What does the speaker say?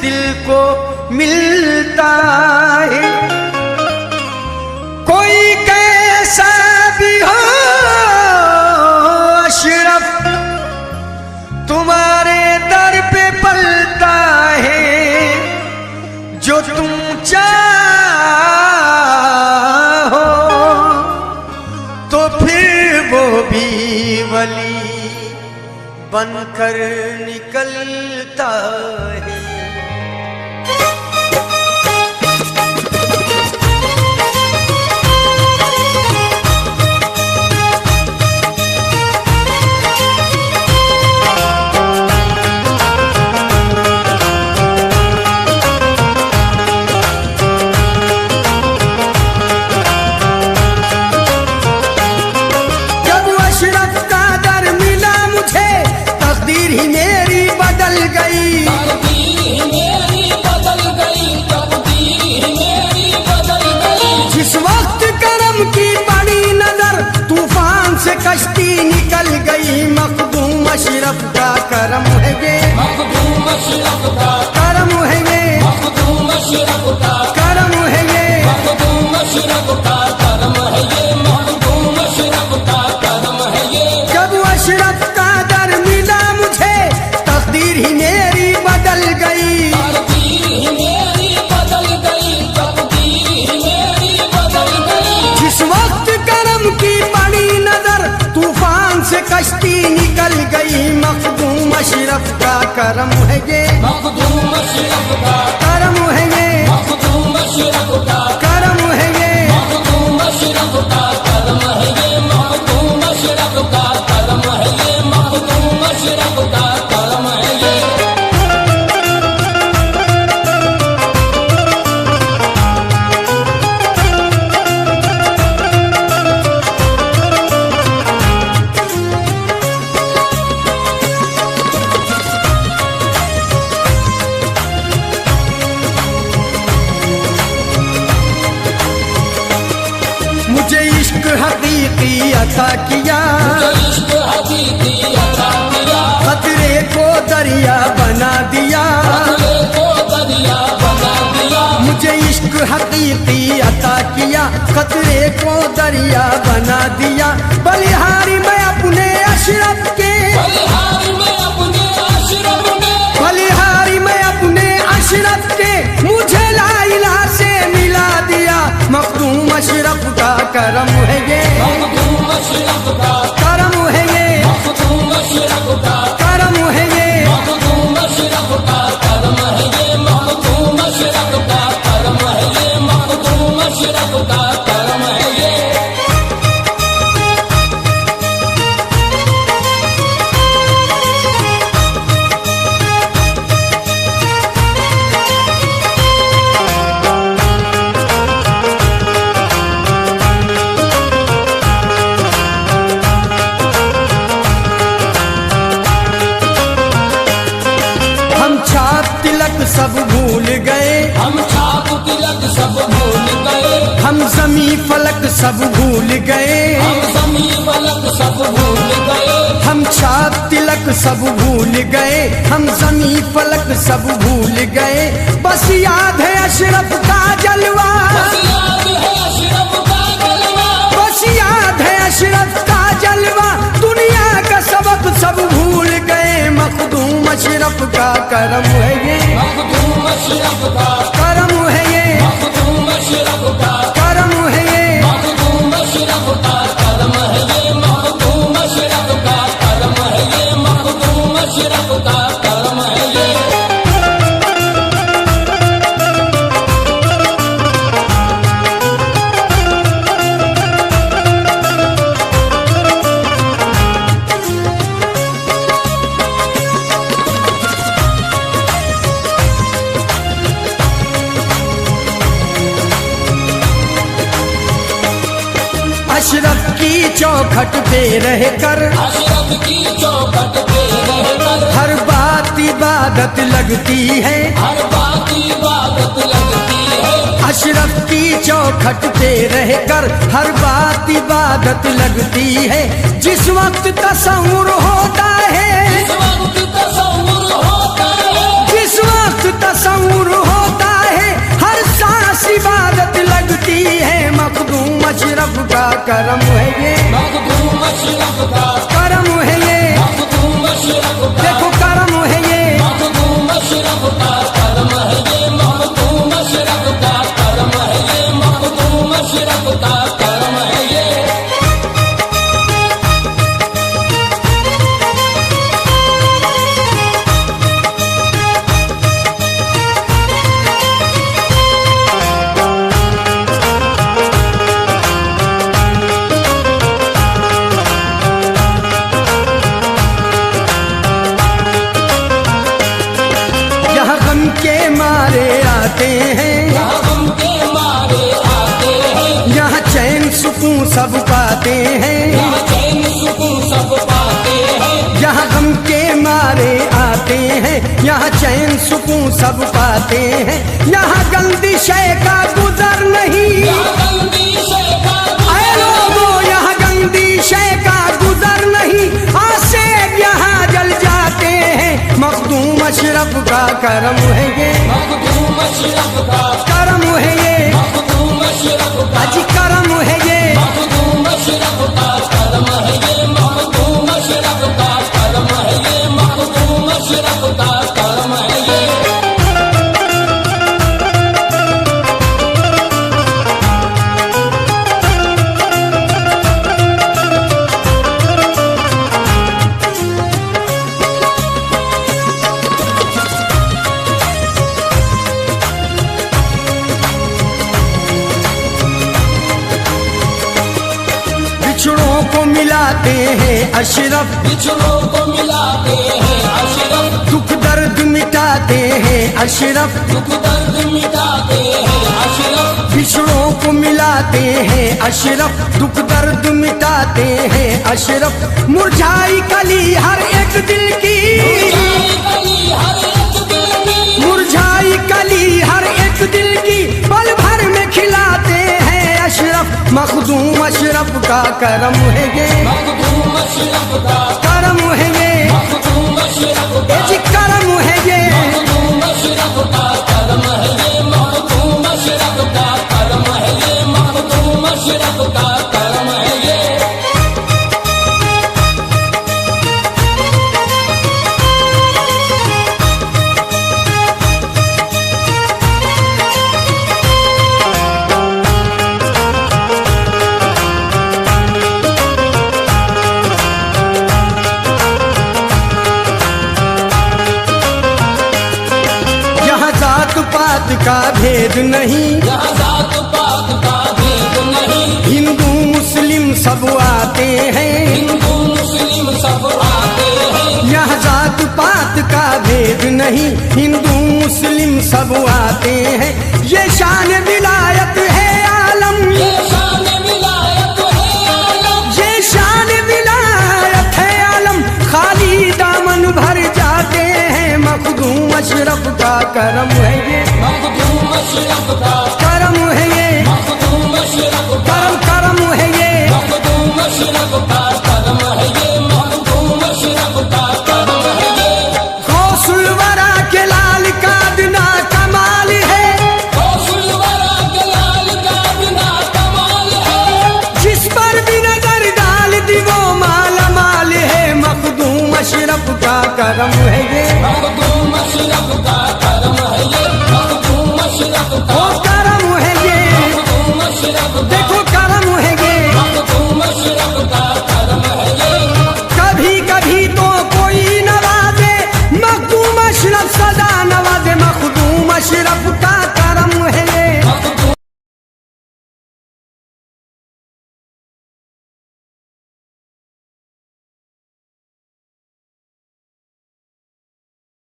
दिल को मिलता है। कोई कैसा भी हो अशरफ तुम्हारे दर पे पलता है। जो तुम चाहो तो फिर वो भी वली बनकर निकलता है। कश्ती निकल गई मखदूम अशरफ का करम है ये, मखदूम अशरफ का करम है ये, मखदूम अशरफ का करम है ये, मखदूम अशरफ का करम है ये, मखदूम अशरफ का करम है ये। जब अशरफ का दर मिला मुझे तकदीर ही मेरी बदल गई, तकदीर ही मेरी बदल गई, तकदीर ही मेरी बदल गई। जिस वक्त करम की बड़ी नजर तूफान से कश्ती निकल गई मखदूम अशरफ का करम है ये, मखदूम अशरफ का करम है ये, मखदूम अशरफ का करम है ये, मखदूम अशरफ का करम है ये, मखदूम अशरफ का करम है ये, मखदूम अशरफ का करम है ये। मुझे इश्क हकीकी अता किया, इश्क हकीकी अता किया, खतरे को दरिया बना दिया, खतरे को दरिया बना दिया। मुझे इश्क हकीकी अता किया, खतरे को दरिया बना दिया। बलिहारी मैं अपने अशरफ के, बलिहारी में अपने अशरफ में, बलिहारी मैं अपने अशरफ के, मुझे लाइला से मिला दिया। मखदूम अशरफ का करम है ये, मखदूम अशरफ का करम है ये, मखदूम अशरफ का करम है ये, मखदूम अशरफ का करम है ये, मखदूम अशरफ का करम है ये, मखदूम अशरफ का करम है ये। सब भूल गए, हम छाप तिलक सब भूल गए, हम जमी फलक सब भूल गए, हम जमी फलक सब भूल गए, हम छाप तिलक सब भूल गए, हम जमी फलक सब भूल गए। बस याद है अशरफ का जलवा, बस याद है अशरफ का जलवा, बस याद है अशरफ का जलवा। दुनिया का सबक सब भूल गए मखदूम अशरफ का करम है ये, मखदूम अशरफ का करम है ये, मखदूम अशरफ का करम है ये, मखदूम अशरफ का करम है ये, मखदूम अशरफ का करम है ये, मखदूम अशरफ का करम है ये। अशरफ की चौखट पे रहकर, अशरफ की चौखट पे रहकर, हर बात इबादत लगती है, हर बात इबादत लगती है। अशरफ की चौखट पे रहकर हर बात इबादत लगती है। जिस वक्त तसव्वुर होता है, जिस वक्त तसव्वुर होता है, जिस वक्त वक्त तसव्वुर होता है, हर सांस इबादत लगती है। मखदूम अशरफ का करम है ये, मखदूम अशरफ का करम है ये, मखदूम अशरफ का देखो करम है ये। मखदूम अशरफ का करम है ये, मखदूम अशरफ का करम है ये, मखदूम अशरफ का करम है ये। यहाँ गम के मारे आते हैं, यहाँ गम के मारे आते हैं, यहाँ चैन सुकून सब पाते हैं। यहाँ चैन सुकून सब पाते हैं, यहाँ गम के मारे आते हैं, यहाँ चैन सुकून सब पाते हैं। यहाँ गंदी शय का गुजर नहीं, यहाँ गंदी शय का आए लोगों यहाँ गंदी शय का गुजर नहीं। आसे यहाँ जल जाते हैं, मखदूम अशरफ का करम है ये, मखदूम अशरफ का करम है ये, मखदूम अशरफ का अजी करम है ये। मखदूम अशरफ का करम है ये, मखदूम अशरफ का करम है ये, मखदूम अशरफ का करम है ये। बिछड़ों को मिलाते हैं अशरफ, बिछड़ों को मिलाते हैं अशरफ, दुख दर्द मिटाते हैं अशरफ। दुख दर्द मिटाते हैं अशरफ, बिछड़ों को मिलाते हैं अशरफ, दुख दर्द मिटाते हैं अशरफ। मुरझाई कली हर एक दिल की, कली हर एक दिल की, मुरझाई कली हर एक दिल की, पल भर में खिलाते हैं अशरफ। मखदूम अशरफ का करम है ये, मखदूम अशरफ का करम है ये, मखदूम अशरफ ए का जी करम है ये। मखदूम अशरफ का करम है ये, मखदूम अशरफ का करम है ये, मखदूम अशरफ का करम है ये। यहाँ जात पात का भेद नहीं, यहाँ जात पात का भेद नहीं, हिंदू मुस्लिम सब आते हैं। हिंदू मुस्लिम सब आते हैं, यहाँ जात पात का भेद नहीं, हिंदू मुस्लिम सब आते हैं। ये शान विलायत है आलम, ये शान विलायत है आलम, ये शान विलायत है आलम। खाली दामन भर जाते हैं, मखदूम अशरफ का करम है ये, मखदूम अशरफ का करम है ये, मखदूम अशरफ का करम करम है ये। मखदूम अशरफ का करम है ये, मखदूम अशरफ का करम है ये। गौसुल वरा के लाल का बिना कमाल है, गौसुल वरा के लाल का बिना कमाल है, जिस पर भी नजर डाल दी वो माला माल है। मखदूम अशरफ का करम है ये, मखदूम अशरफ का